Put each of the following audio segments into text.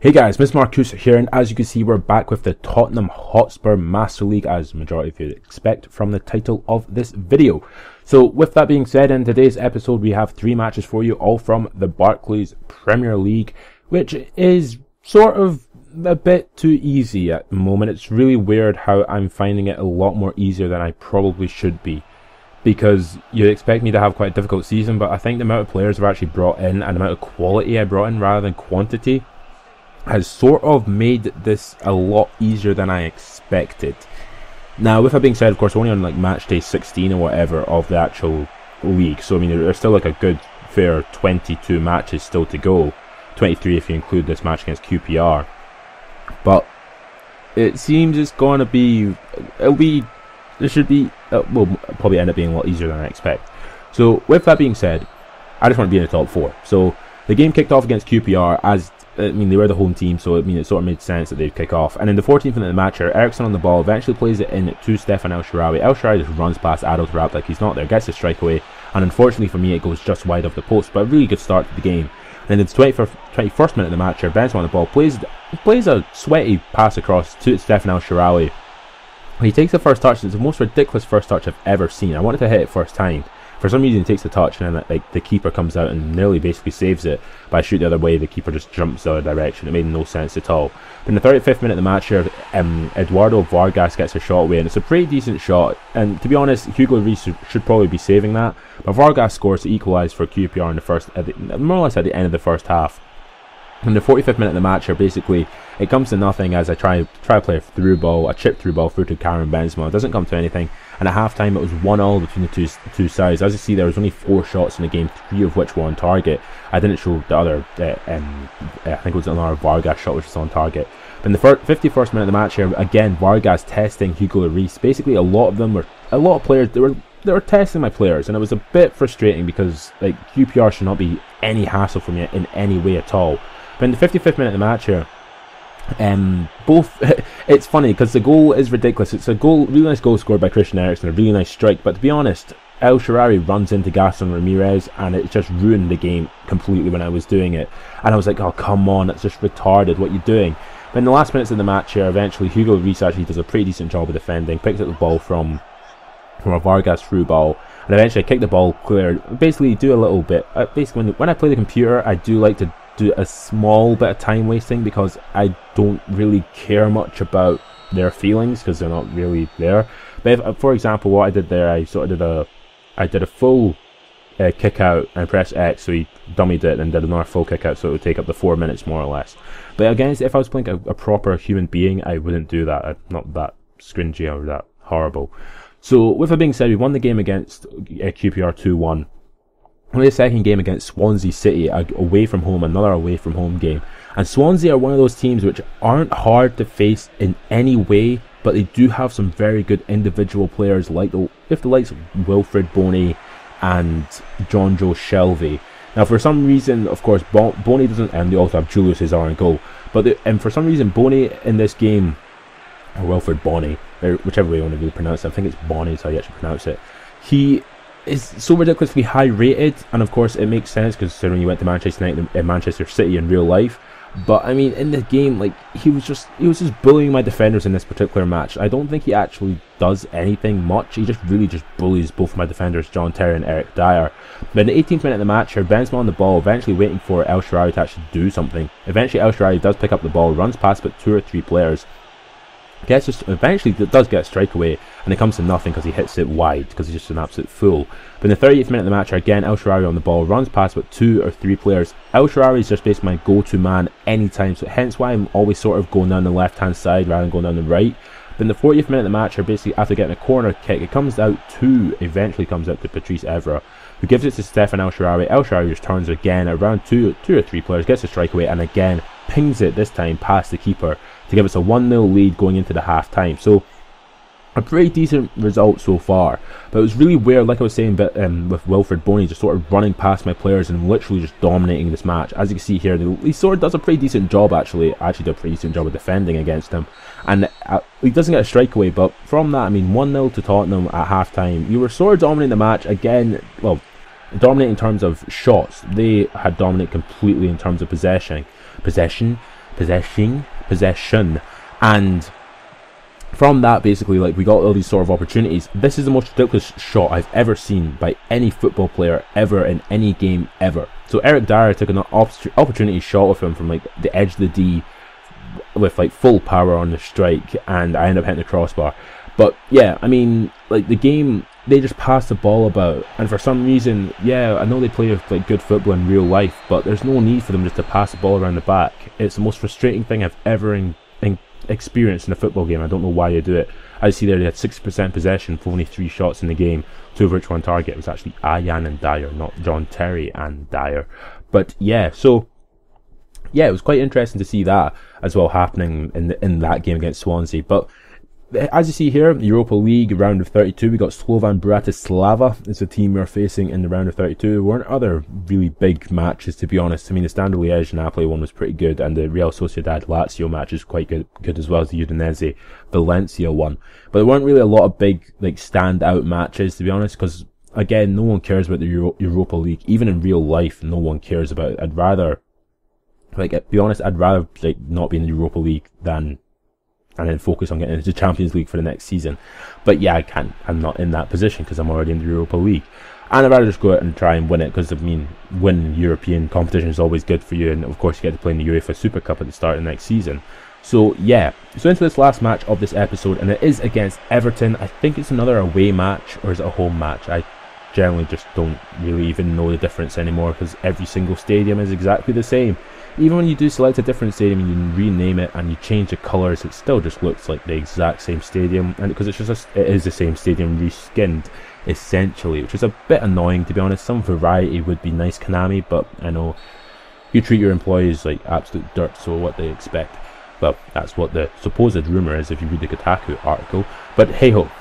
Hey guys, Miss Marcus here, and as you can see, we're back with the Tottenham Hotspur Master League, as the majority of you expect from the title of this video. So with that being said, in today's episode we have 3 matches for you, all from the Barclays Premier League, which is sort of a bit too easy at the moment. It's really weird how I'm finding it a lot more easier than I probably should be, because you'd expect me to have quite a difficult season, but I think the amount of players I've actually brought in and the amount of quality I brought in rather than quantity has sort of made this a lot easier than I expected. Now, with that being said, of course, we're only on like match day 16 or whatever of the actual league, so I mean there's still like a good fair 22 matches still to go, 23 if you include this match against QPR. But it seems it's gonna be, it should be, will probably end up being a lot easier than I expect. So with that being said, I just want to be in the top 4. So the game kicked off against QPR, as I mean, they were the home team, so I mean, it sort of made sense that they'd kick off. And in the 14th minute of the match here, Ericsson on the ball eventually plays it in to Stefan El Shaarawy. El Shaarawy just runs past Adel like he's not there, gets a strike away, and unfortunately for me, it goes just wide of the post. But a really good start to the game. And in the 21st minute of the match here, Benzema on the ball plays a sweaty pass across to Stefan El Shaarawy. He takes the first touch. It's the most ridiculous first touch I've ever seen. I wanted to hit it first time. For some reason, he takes the touch, and then like the keeper comes out and nearly basically saves it. But I shoot the other way, the keeper just jumps the other direction. It made no sense at all. But in the 35th minute of the match here, Eduardo Vargas gets a shot away, and it's a pretty decent shot. And to be honest, Hugo Lloris should probably be saving that. But Vargas scores to equalise for QPR in the first, more or less at the end of the first half. In the 45th minute of the match here, basically, it comes to nothing as I try to play a through ball, a chip through ball through to Karim Benzema. It doesn't come to anything, and at half time it was 1-1 between the two sides. As you see, there was only 4 shots in the game, 3 of which were on target. I didn't show the other, I think it was another Vargas shot which was on target. But in the 51st minute of the match here, again, Vargas testing Hugo Lloris. Basically, a lot of players, they were testing my players, and it was a bit frustrating because like QPR should not be any hassle for me in any way at all. But in the 55th minute of the match here, it's funny because the goal is ridiculous. It's a really nice goal scored by Christian Eriksen, a really nice strike. But to be honest, El Shaarawy runs into Gaston Ramirez, and it just ruined the game completely when I was doing it. And I was like, oh come on, that's just retarded. What are you doing? But in the last minutes of the match here, eventually Hugo Lloris actually does a pretty decent job of defending, picks up the ball from a Vargas through ball, and eventually kick the ball clear. Basically, do a little bit. Basically, when I play the computer, I do like to do a small bit of time wasting because I don't really care much about their feelings because they're not really there. But if, for example, what I did there, I did a full kick out and pressed X, so he dummied it and did another full kick out, so it would take up the 4 minutes more or less. But again, if I was playing a proper human being, I wouldn't do that. I'm not that scringy or that horrible. So with that being said, we won the game against QPR 2-1. The second game against Swansea City, away from home, another away from home game. And Swansea are one of those teams which aren't hard to face in any way, but they do have some very good individual players like the likes of Wilfred Boney and John Joe Shelvey. Now, for some reason, of course, Boney doesn't, and they also have Julius Cesar in goal. But for some reason, Boney in this game, or Wilfred Boney, or whichever way you want to really pronounce it, I think it's Boney is how you actually pronounce it. He is so ridiculously high rated, and of course it makes sense considering he went to Manchester United and Manchester City in real life. But I mean, in the game, like he was just bullying my defenders in this particular match. I don't think he actually does anything much. He really just bullies both my defenders, John Terry and Eric Dyer. But in the 18th minute of the match here, Benzema on the ball, eventually waiting for El Shaarawy to actually do something. Eventually El Shaarawy does pick up the ball, runs past but 2 or 3 players. Eventually does get a strike away, and it comes to nothing because he hits it wide because he's just an absolute fool. But in the 30th minute of the match, again, El Shaarawy on the ball, runs past with 2 or 3 players. El Shaarawy is just basically my go-to man anytime, so hence why I'm always sort of going down the left-hand side rather than going down the right. But in the 40th minute of the match, basically after getting a corner kick, eventually comes out to Patrice Evra, who gives it to Stefan El Shaarawy. El Shaarawy just turns again around 2 or 3 players, gets a strike away, and again pings it this time past the keeper to give us a 1-0 lead going into the half time. So a pretty decent result so far, but it was really weird, like I was saying, with Wilfred Boney just sort of running past my players and literally just dominating this match. As you can see here, he sort of does a pretty decent job actually. I actually did a pretty decent job of defending against him, and he doesn't get a strike away. But from that, I mean, 1-0 to Tottenham at half time. You were sort of dominating the match again. Well, dominating in terms of shots. They had dominated completely in terms of possession. possession, and from that, basically, like, we got all these sort of opportunities. This is the most ridiculous shot I've ever seen by any football player ever in any game ever. So Eric Dyer took an opportunity shot with him from like the edge of the D with like full power on the strike, and I end up hitting the crossbar. But yeah, I mean, like, the game, they just pass the ball about, and for some reason, yeah, I know they play like good football in real life, but there's no need for them just to pass the ball around the back. It's the most frustrating thing I've ever experienced in a football game. I don't know why you do it. As you see there, they had 60% possession for only 3 shots in the game, 2 of which were on target. It was actually Ayan and Dyer, not John Terry and Dyer. But yeah, so yeah, it was quite interesting to see that as well happening in that game against Swansea. But as you see here, Europa League round of 32, we got Slovan Bratislava is the team we're facing in the round of 32. There weren't other really big matches, to be honest. I mean, the Standard Liège Napoli one was pretty good, and the Real Sociedad Lazio match is quite good as well as the Udinese Valencia one. But there weren't really a lot of big, like, standout matches, to be honest, because again, no one cares about the Europa League. Even in real life, no one cares about it. I'd rather, like, to be honest, I'd rather, like, not be in the Europa League than, and then focus on getting into the Champions League for the next season. But yeah, I'm not in that position because I'm already in the Europa League. And I'd rather just go out and try and win it, because, I mean, winning European competition is always good for you, and of course you get to play in the UEFA Super Cup at the start of the next season. So yeah, so into this last match of this episode, and it is against Everton. I think it's another away match, or is it a home match? I generally just don't really even know the difference anymore, because every single stadium is exactly the same. Even when you do select a different stadium and you rename it and you change the colours, it still just looks like the exact same stadium, and because it is the same stadium reskinned essentially, which is a bit annoying, to be honest. Some variety would be nice, Konami, but I know you treat your employees like absolute dirt, so what they expect. Well, that's what the supposed rumour is if you read the Kotaku article, but hey ho.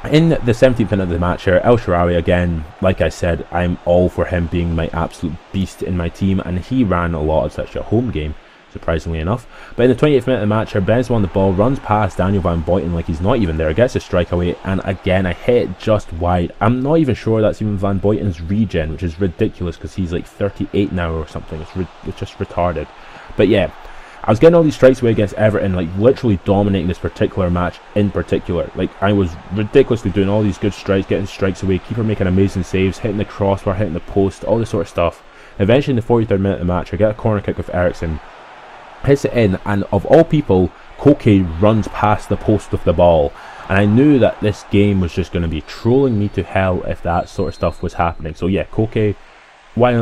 In the 17th minute of the match here, El Shaarawy again, like I said, I'm all for him being my absolute beast in my team, and he ran a lot of such a home game, surprisingly enough. But in the 28th minute of the match here, Benzema on the ball, runs past Daniel Van Buiten like he's not even there, gets a strike away, and again, I hit it just wide. I'm not even sure that's even Van Buiten's regen, which is ridiculous because he's like 38 now or something. It's just retarded. But yeah, I was getting all these strikes away against Everton, like literally dominating this particular match in particular. Like, I was ridiculously doing all these good strikes, getting strikes away, keeper making amazing saves, hitting the crossbar, hitting the post, all this sort of stuff. Eventually in the 43rd minute of the match, I get a corner kick with Ericsson, hits it in, and of all people, Koke runs past the post with the ball. And I knew that this game was just going to be trolling me to hell if that sort of stuff was happening. So yeah, Koke, why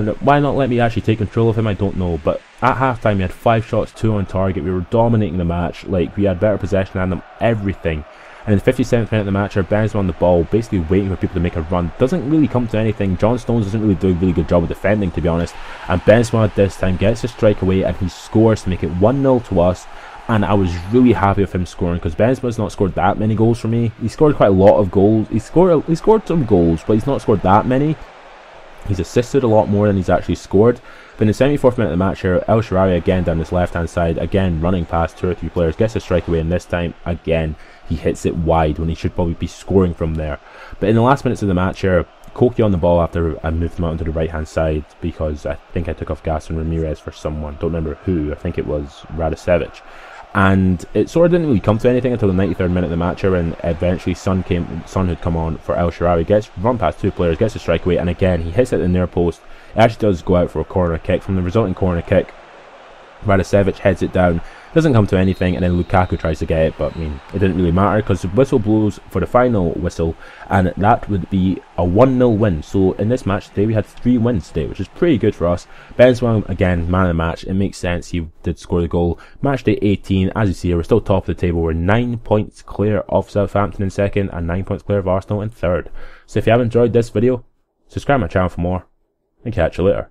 not let me actually take control of him? I don't know. But at halftime, we had 5 shots, 2 on target. We were dominating the match. Like, we had better possession than them, everything. And in the 57th minute of the match, our Benzema on the ball, basically waiting for people to make a run. Doesn't really come to anything. John Stones doesn't really do a really good job of defending, to be honest. And Benzema this time gets a strike away, and he scores to make it 1-0 to us. And I was really happy with him scoring, because Benzema's not scored that many goals for me. He scored quite a lot of goals. He scored some goals, but he's not scored that many. He's assisted a lot more than he's actually scored. But in the 74th minute of the match here, El Shaarawy again down this left hand side, again running past 2 or 3 players, gets a strike away, and this time again he hits it wide when he should probably be scoring from there. But in the last minutes of the match here, Koke on the ball after I moved him out onto the right hand side, because I think I took off Gaston Ramirez for someone, don't remember who, I think it was Radicevic. And it sort of didn't really come to anything until the 93rd minute of the match here, and eventually Son had come on for El Shaarawy, gets run past 2 players, gets a strike away, and again he hits it in their post. It actually does go out for a corner kick. From the resulting corner kick, Radicevic heads it down, doesn't come to anything, and then Lukaku tries to get it, but I mean, it didn't really matter because the whistle blows for the final whistle, and that would be a 1-0 win. So in this match today, we had 3 wins today, which is pretty good for us. Benzema, again, man of the match. It makes sense, he did score the goal. Match day 18, as you see here, we're still top of the table. We're 9 points clear of Southampton in second, and 9 points clear of Arsenal in third. So if you have enjoyed this video, subscribe to my channel for more, and catch you later.